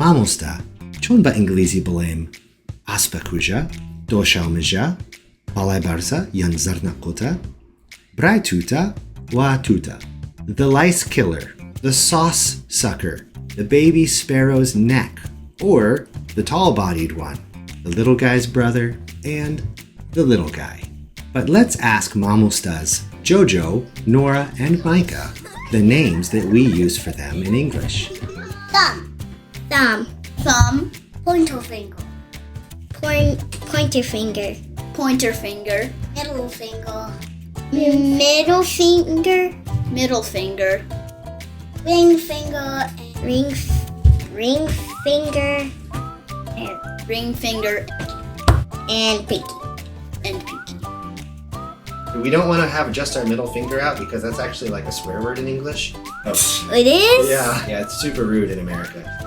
مامۆستا چۆن بە ئینگلیزی بڵێم ئاسپە کوژە دۆشاومژە بەڵای بارزە یان زەرنەقوتە برای توتە وا توتە The lice killer, the sauce sucker, the baby sparrow's neck, or the tall-bodied one, the little guy's brother, and the little guy. But let's ask Mamustas, Jojo, Nora, and Micah the names that we use for them in English. Thumb. Thumb. Thumb. Pointer finger. Pointer finger. Pointer finger. Middle finger. Middle finger. Middle finger. Ring finger. Ring finger. Ring finger. And pinky. And pinky. We don't want to have just our middle finger out because that's actually like a swear word in English. It is? Yeah, it's super rude in America.